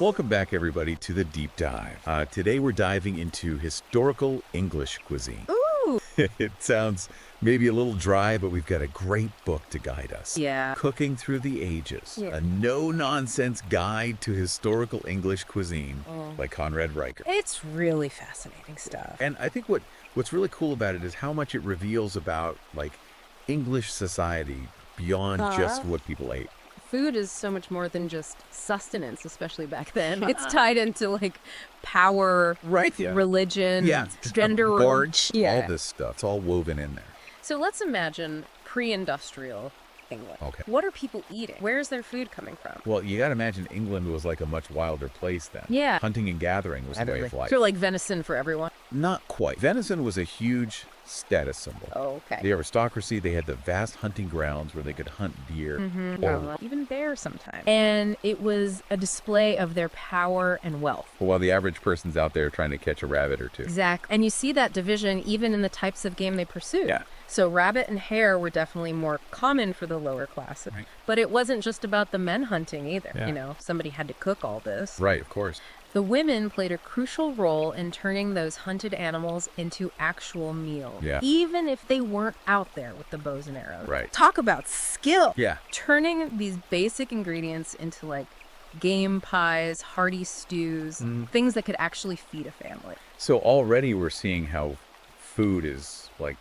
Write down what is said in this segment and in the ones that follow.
Welcome back, everybody, to the Deep Dive. Today we're diving into historical English cuisine. Ooh! It sounds maybe a little dry, but we've got a great book to guide us. Yeah. Cooking Through the Ages, Yeah. a no-nonsense guide to historical English cuisine by Conrad Riker. It's really fascinating stuff. And I think what's really cool about it is how much it reveals about, like, English society beyond just what people ate. Food is so much more than just sustenance, especially back then. It's tied into like power, Right, yeah. religion, Yeah, gender gorge, Yeah. all this stuff. It's all woven in there. So let's imagine pre-industrial England. Okay. What are people eating? Where's their food coming from? Well, you got to imagine England was like a much wilder place then. Yeah. Hunting and gathering was the way of life. So like venison for everyone. Not quite. Venison was a huge status symbol. Oh, okay. The aristocracy, they had the vast hunting grounds where they could hunt deer. Or, Even bears sometimes. And it was a display of their power and wealth. while the average person's out there trying to catch a rabbit or two. Exactly. And you see that division even in the types of game they pursued. Yeah. So rabbit and hare were definitely more common for the lower classes. Right. But it wasn't just about the men hunting either. Yeah. You know, somebody had to cook all this. Right, of course. The women played a crucial role in turning those hunted animals into actual meals. Yeah. Even if they weren't out there with the bows and arrows. Right. Talk about skill. Yeah. Turning these basic ingredients into like game pies, hearty stews, things that could actually feed a family. So already we're seeing how food is, like,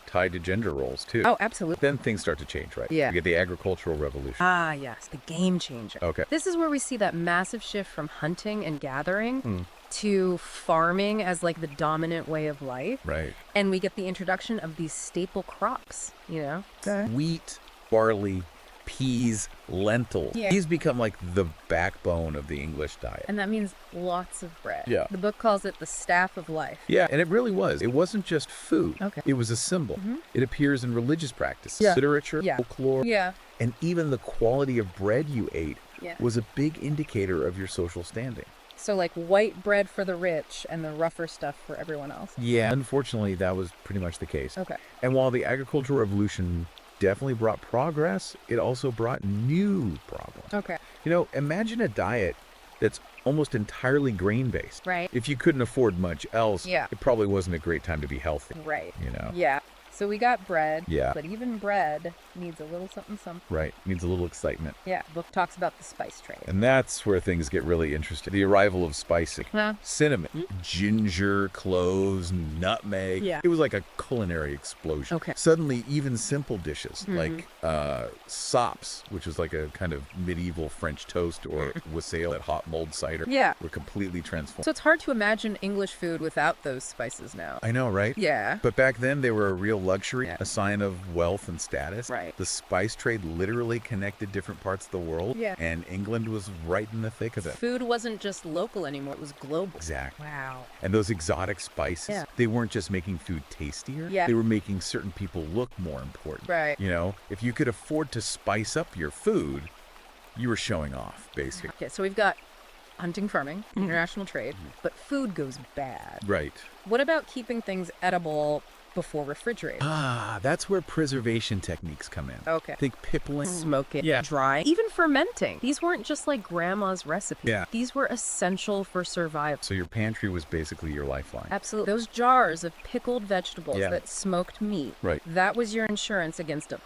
tied to gender roles, too. Oh, absolutely. Then things start to change, right? Yeah. You get the agricultural revolution. Ah, yes, the game changer. Okay. This is where we see that massive shift from hunting and gathering to farming as like the dominant way of life. Right. And we get the introduction of these staple crops, you know? Wheat, barley, peas, lentils. Yeah. These become like the backbone of the English diet. And that means lots of bread. Yeah. The book calls it the staff of life. Yeah, and it really was. It wasn't just food. Okay. It was a symbol. It appears in religious practice, Yeah. literature, Yeah. folklore, Yeah. and even the quality of bread you ate Yeah. was a big indicator of your social standing. So like white bread for the rich and the rougher stuff for everyone else. Yeah, unfortunately, that was pretty much the case. Okay. And while the agricultural revolution definitely brought progress, it also brought new problems. Okay. You know, imagine a diet that's almost entirely grain-based. Right. If you couldn't afford much else, Yeah. it probably wasn't a great time to be healthy. Right. You know? Yeah. So we got bread. Yeah. But even bread needs a little something something. Right. Needs a little excitement. Yeah. Book talks about the spice trade. And that's where things get really interesting. The arrival of spices. Huh? Cinnamon, ginger, cloves, nutmeg. Yeah. It was like a culinary explosion. Okay. Suddenly, even simple dishes like sops, which is like a kind of medieval French toast, or wassail at hot mulled cider, Yeah. were completely transformed. So it's hard to imagine English food without those spices now. I know, right? Yeah. But back then, they were a real luxury, Yeah. a sign of wealth and status. Right. The spice trade literally connected different parts of the world. Yeah. And England was right in the thick of it. Food wasn't just local anymore, it was global. Exactly. Wow. And those exotic spices, Yeah. they weren't just making food tastier. Yeah. They were making certain people look more important. Right. You know, if you could afford to spice up your food, you were showing off, basically. Okay, so we've got hunting, farming, international trade, but food goes bad. Right. What about keeping things edible before refrigerating? Ah, that's where preservation techniques come in. Okay. Think pickling. Smoke it, Yeah. dry, even fermenting. These weren't just like grandma's recipes. Yeah. These were essential for survival. So your pantry was basically your lifeline. Absolutely. Those jars of pickled vegetables Yeah. that smoked meat, Right. that was your insurance against a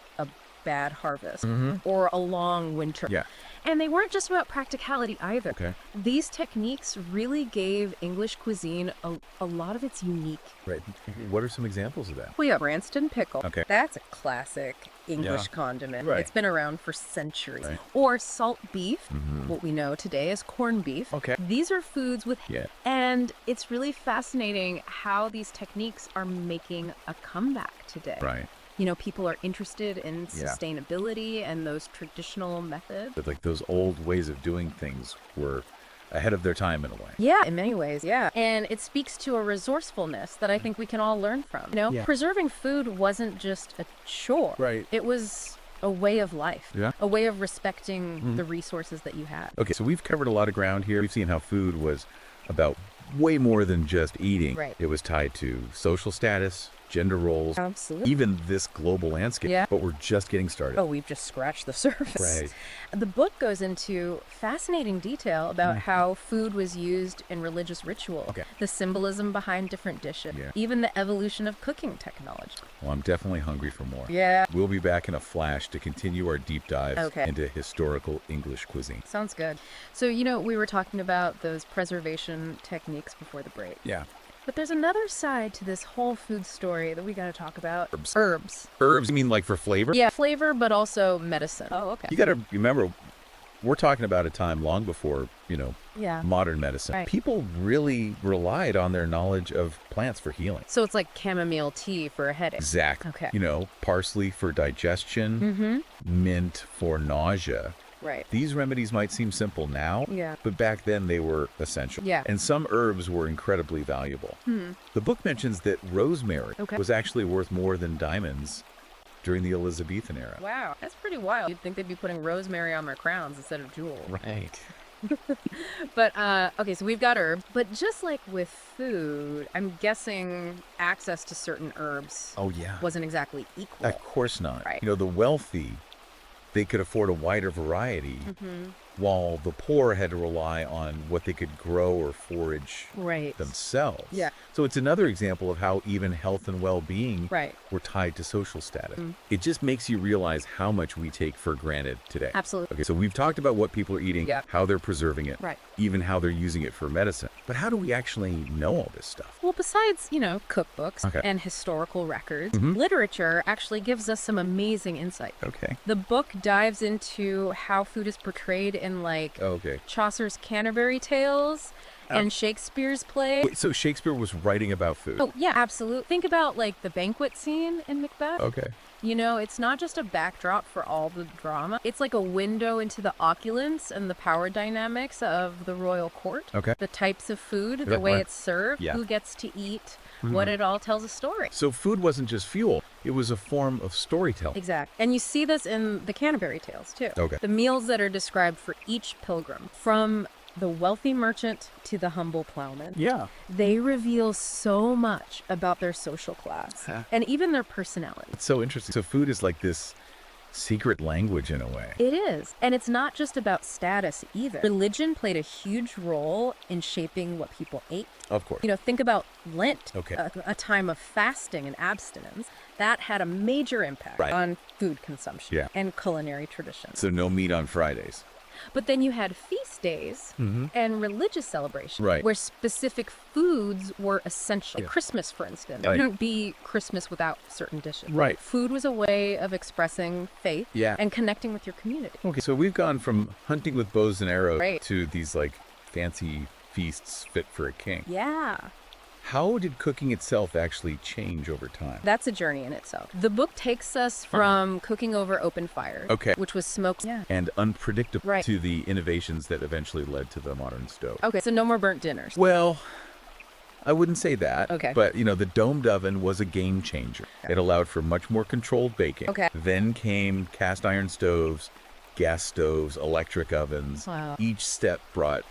bad harvest or a long winter. Yeah. And they weren't just about practicality either. Okay. These techniques really gave English cuisine a lot of its unique. Right. What are some examples of that? We have Branston pickle. Okay. That's a classic English Yeah. condiment. Right. It's been around for centuries. Right. Or salt beef, what we know today as corned beef. Okay. These are foods with... Yeah. And it's really fascinating how these techniques are making a comeback today. Right. You know, people are interested in Yeah. sustainability and those traditional methods. But like those old ways of doing things were ahead of their time in a way. Yeah, in many ways, yeah. And it speaks to a resourcefulness that I think we can all learn from. You know, Yeah. preserving food wasn't just a chore. Right. It was a way of life. Yeah. A way of respecting the resources that you had. Okay, so we've covered a lot of ground here. We've seen how food was about way more than just eating. Right. It was tied to social status, gender roles, Absolutely. even this global landscape. Yeah. But we're just getting started. Oh, we've just scratched the surface. Right. The book goes into fascinating detail about how food was used in religious ritual, Okay. the symbolism behind different dishes, Yeah. even the evolution of cooking technology. Well, I'm definitely hungry for more. Yeah. We'll be back in a flash to continue our deep dive Okay. into historical English cuisine. Sounds good. So, we were talking about those preservation techniques before the break. Yeah. But there's another side to this whole food story that we got to talk about. Herbs. Herbs. Herbs, you mean like for flavor? Yeah, flavor, but also medicine. Oh, okay. You got to remember, we're talking about a time long before, Yeah. modern medicine. Right. People really relied on their knowledge of plants for healing. So it's like chamomile tea for a headache. Exactly. Okay. Parsley for digestion, mint for nausea. Right. These remedies might seem simple now, Yeah. but back then they were essential. Yeah. And some herbs were incredibly valuable. The book mentions that rosemary Okay. was actually worth more than diamonds during the Elizabethan era. Wow, that's pretty wild. You'd think they'd be putting rosemary on their crowns instead of jewels. Right. But, okay, so we've got herbs. But just like with food, I'm guessing access to certain herbs Oh, yeah. wasn't exactly equal. Of course not. Right. The wealthy, they could afford a wider variety, while the poor had to rely on what they could grow or forage Right. themselves. Yeah. So it's another example of how even health and well-being Right. were tied to social status. It just makes you realize how much we take for granted today. Absolutely. Okay, so we've talked about what people are eating, Yeah. how they're preserving it, Right. even how they're using it for medicine. But how do we actually know all this stuff? Well, besides, cookbooks Okay. and historical records, literature actually gives us some amazing insight. Okay. The book dives into how food is portrayed in, like, Okay. Chaucer's Canterbury Tales and Shakespeare's play. Wait, so Shakespeare was writing about food? Oh, yeah, absolutely. Think about, like, the banquet scene in Macbeth. Okay. It's not just a backdrop for all the drama. It's like a window into the opulence and the power dynamics of the royal court. Okay. The types of food, the Right, way right. it's served, Yeah. who gets to eat, what it all tells a story. So food wasn't just fuel, it was a form of storytelling. Exactly. And you see this in the Canterbury Tales, too. Okay. The meals that are described for each pilgrim, from the wealthy merchant to the humble plowman. Yeah. They reveal so much about their social class and even their personality. It's so interesting. So food is like this secret language in a way. It is. And it's not just about status either. Religion played a huge role in shaping what people ate. Of course. Think about Lent, Okay. a time of fasting and abstinence. That had a major impact Right. on food consumption Yeah. and culinary traditions. So no meat on Fridays. But then you had feast days and religious celebrations Right. where specific foods were essential. Like Christmas, for instance. Right. It couldn't be Christmas without certain dishes. Right. Food was a way of expressing faith Yeah. and connecting with your community. Okay, so we've gone from hunting with bows and arrows Right. to these like fancy feasts fit for a king. Yeah. How did cooking itself actually change over time? That's a journey in itself. The book takes us from cooking over open fire, Okay. which was smoked. Yeah. And unpredictable Right. to the innovations that eventually led to the modern stove. Okay, so no more burnt dinners. Well, I wouldn't say that. Okay. But, the domed oven was a game changer. It allowed for much more controlled baking. Okay. Then came cast iron stoves, gas stoves, electric ovens. Wow. Each step brought,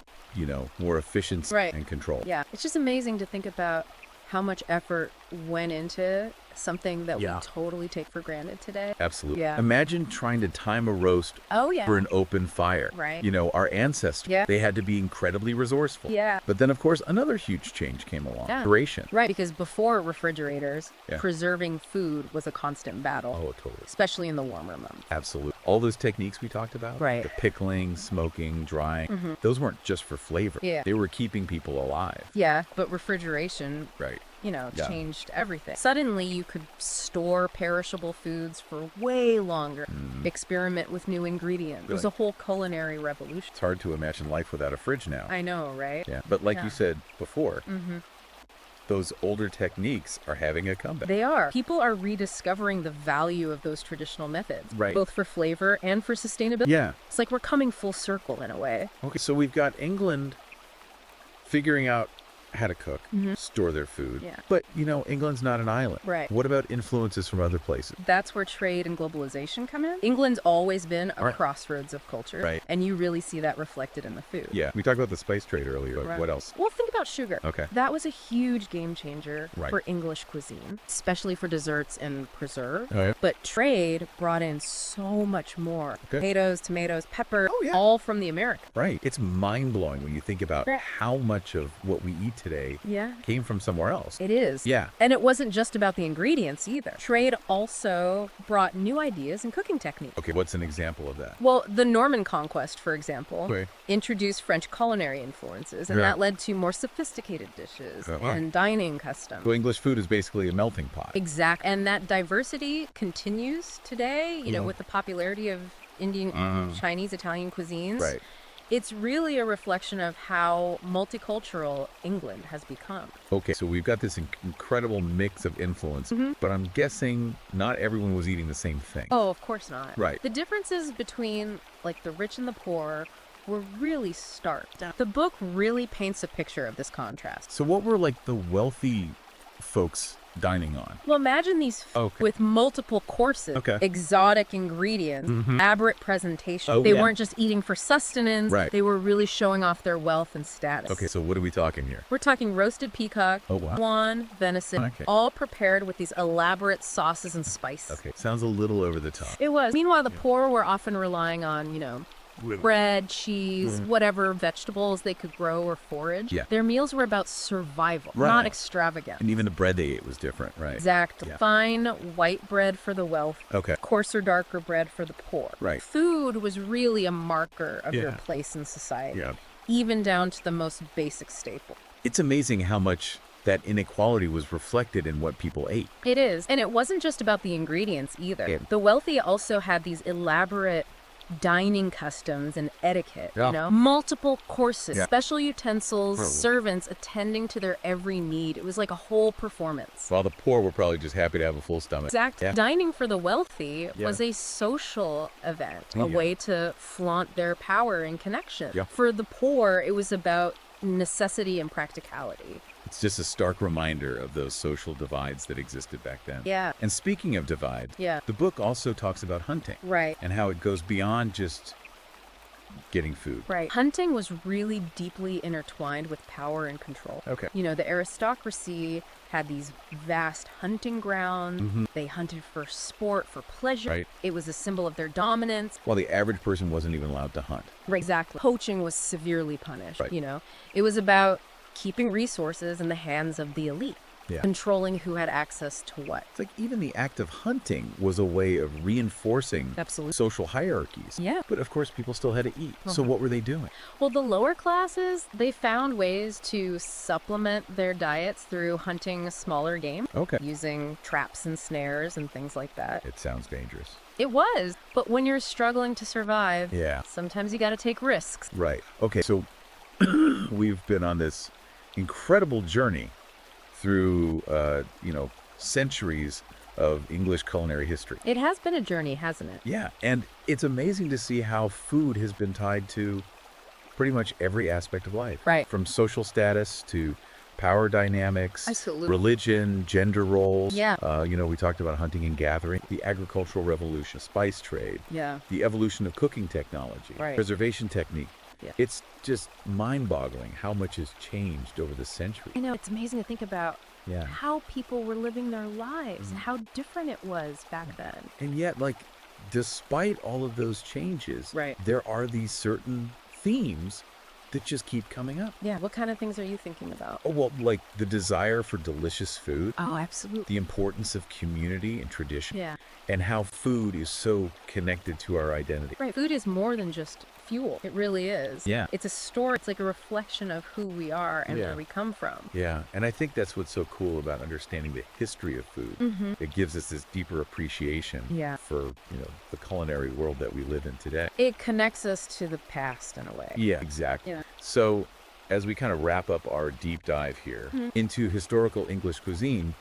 more efficiency Right. and control. Yeah, it's just amazing to think about how much effort went into something that Yeah. we totally take for granted today. Absolutely. Yeah. Imagine trying to time a roast Oh, yeah. for an open fire. Right. Our ancestors, Yeah. they had to be incredibly resourceful. Yeah. But then, of course, another huge change came along. Yeah. Duration. Right, because before refrigerators, Yeah. preserving food was a constant battle, Oh, totally. especially in the warmer months. Absolutely. All those techniques we talked about, Right. the pickling, smoking, drying, those weren't just for flavor. Yeah. They were keeping people alive. Yeah, but refrigeration, Right. Yeah. changed everything. Suddenly, you could store perishable foods for way longer, experiment with new ingredients. It was a Really? whole culinary revolution. It's hard to imagine life without a fridge now. I know, right? Yeah. But like Yeah. you said before, those older techniques are having a comeback. They are. People are rediscovering the value of those traditional methods, Right. both for flavor and for sustainability. Yeah. It's like we're coming full circle in a way. Okay, so we've got England figuring out how to cook, store their food. Yeah. But, England's not an island. Right. What about influences from other places? That's where trade and globalization come in. England's always been a Right. crossroads of culture. Right. And you really see that reflected in the food. Yeah. We talked about the spice trade earlier. But Right. what else? Well, think about sugar. Okay. That was a huge game changer Right. for English cuisine, especially for desserts and preserve. Oh, yeah. But trade brought in so much more. Okay. Potatoes, tomatoes, pepper, Oh, yeah. all from the Americas. Right. It's mind-blowing when you think about Right. how much of what we eat today Yeah. came from somewhere else. It is. Yeah. And it wasn't just about the ingredients either. Trade also brought new ideas and cooking techniques. Okay, what's an example of that? Well, the Norman conquest, for example, Okay. introduced French culinary influences, and Yeah. that led to more sophisticated dishes Wow. and dining customs. So English food is basically a melting pot. Exact. And that diversity continues today, you know, with the popularity of Indian, Chinese, Italian cuisines. Right. It's really a reflection of how multicultural England has become. Okay, so we've got this incredible mix of influence, but I'm guessing not everyone was eating the same thing. Oh, of course not. Right. The differences between like the rich and the poor were really stark. The book really paints a picture of this contrast. So what were like the wealthy folks dining on? Well, imagine these Okay. with multiple courses, Okay. exotic ingredients, elaborate presentation. Oh, They yeah. weren't just eating for sustenance. Right. They were really showing off their wealth and status. Okay, so what are we talking here? We're talking roasted peacock, Oh, wow. swan, venison, Okay. all prepared with these elaborate sauces and spice. Okay, sounds a little over the top. It was. Meanwhile, the poor were often relying on, you know, bread, cheese, whatever vegetables they could grow or forage. Yeah. Their meals were about survival, Right. not extravagant. And even the bread they ate was different, right? Exactly. Yeah. Fine white bread for the wealth, Okay. coarser, darker bread for the poor. Right. Food was really a marker of your Yeah. place in society, Yeah. even down to the most basic staple. It's amazing how much that inequality was reflected in what people ate. It is. And it wasn't just about the ingredients either. Yeah. The wealthy also had these elaborate dining customs and etiquette, Yeah. you know, multiple courses, Yeah. special utensils, servants attending to their every need. It was like a whole performance. While the poor were probably just happy to have a full stomach. Exactly. Yeah. Dining for the wealthy Yeah. was a social event, a Yeah. way to flaunt their power and connection. Yeah. For the poor, it was about necessity and practicality. It's just a stark reminder of those social divides that existed back then. Yeah. And speaking of divide, Yeah. the book also talks about hunting Right. and how it goes beyond just getting food. Right. Hunting was really deeply intertwined with power and control. Okay. You know, the aristocracy had these vast hunting grounds. They hunted for sport, for pleasure. Right. It was a symbol of their dominance. While the average person wasn't even allowed to hunt. Right. Exactly. Poaching was severely punished. Right. You know, it was about keeping resources in the hands of the elite, Yeah. controlling who had access to what. It's like even the act of hunting was a way of reinforcing Absolutely. social hierarchies. Yeah. But of course, people still had to eat. So what were they doing? Well, the lower classes, they found ways to supplement their diets through hunting smaller game, Okay. using traps and snares and things like that. It sounds dangerous. It was, but when you're struggling to survive, Yeah. sometimes you got to take risks. Right. Okay. So we've been on this incredible journey through, centuries of English culinary history. It has been a journey, hasn't it? Yeah. And it's amazing to see how food has been tied to pretty much every aspect of life. Right. From social status to power dynamics, Absolutely. religion, gender roles. Yeah. We talked about hunting and gathering, the agricultural revolution, spice trade, Yeah. the evolution of cooking technology, Right. preservation technique. Yeah. It's just mind-boggling how much has changed over the century. I know, it's amazing to think about Yeah. how people were living their lives, how different it was back then. And yet, despite all of those changes, Right. there are these certain themes that just keep coming up. Yeah. What kind of things are you thinking about? Oh, well, like the desire for delicious food, Oh, absolutely. the importance of community and tradition, Yeah. and how food is so connected to our identity. Right. Food is more than just fuel. It really is. Yeah. It's a story. It's like a reflection of who we are and Yeah. where we come from. Yeah, and I think that's what's so cool about understanding the history of food. It gives us this deeper appreciation Yeah. for, the culinary world that we live in today. It connects us to the past in a way. Yeah, exactly. Yeah. So, as we kind of wrap up our deep dive here into historical English cuisine,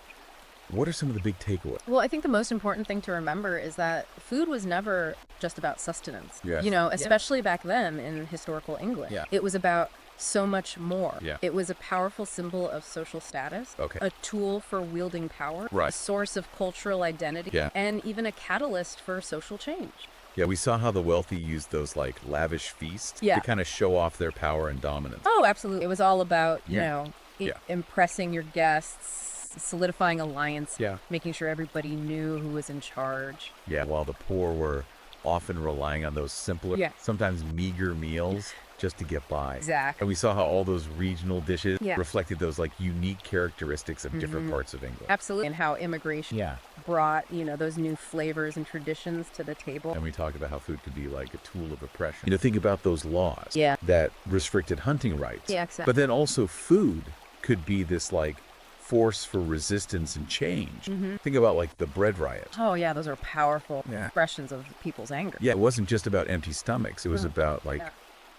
what are some of the big takeaways? Well, I think the most important thing to remember is that food was never just about sustenance. Yes. You know, especially back then in historical England. Yeah. It was about so much more. Yeah. It was a powerful symbol of social status, Okay. a tool for wielding power, Right. a source of cultural identity, Yeah. and even a catalyst for social change. Yeah, we saw how the wealthy used those like lavish feasts Yeah. to kind of show off their power and dominance. Oh, absolutely. It was all about, you Yeah. know, Yeah. impressing your guests, solidifying alliance, Yeah. making sure everybody knew who was in charge. Yeah, while the poor were often relying on those simpler, Yeah. sometimes meager meals just to get by. Exactly. And we saw how all those regional dishes Yeah. reflected those like unique characteristics of different parts of England. Absolutely. And how immigration Yeah. brought, you know, those new flavors and traditions to the table. And we talked about how food could be like a tool of oppression. You know, think about those laws Yeah. that restricted hunting rights. Yeah, exactly. But then also food could be this like force for resistance and change. Think about like the bread riot. Oh, yeah, those are powerful Yeah. expressions of people's anger. Yeah, it wasn't just about empty stomachs. It was about like Yeah.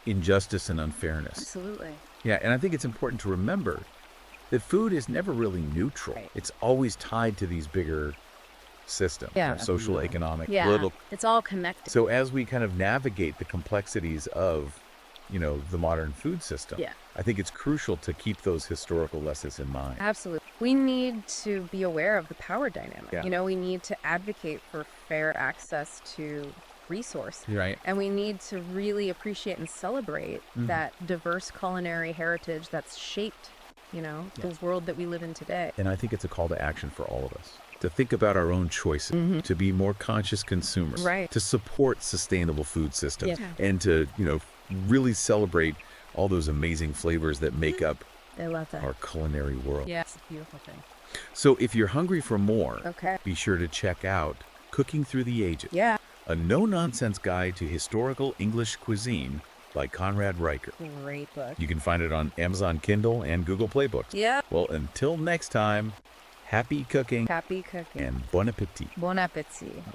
injustice and unfairness. Absolutely. Yeah, and I think it's important to remember that food is never really neutral. Right. It's always tied to these bigger systems, Yeah. social, economic, Yeah, political. it's all connected. So as we kind of navigate the complexities of, you know, the modern food system, Yeah. I think it's crucial to keep those historical lessons in mind. Absolutely. We need to be aware of the power dynamic. Yeah. You know, we need to advocate for fair access to resource. Right. And we need to really appreciate and celebrate that diverse culinary heritage that's shaped, you know, the world that we live in today. And I think it's a call to action for all of us to think about our own choices, to be more conscious consumers, Right. to support sustainable food systems, Yeah. and to, you know, really celebrate all those amazing flavors that make up I love that. our culinary world. Yeah, it's a beautiful thing. So if you're hungry for more, Okay. be sure to check out Cooking Through the Ages, Yeah. a no-nonsense guide to historical English cuisine by Conrad Riker. Great book. You can find it on Amazon Kindle and Google Play Books. Yeah. Well, until next time, happy cooking Happy cooking. and bon appetit. Bon appetit.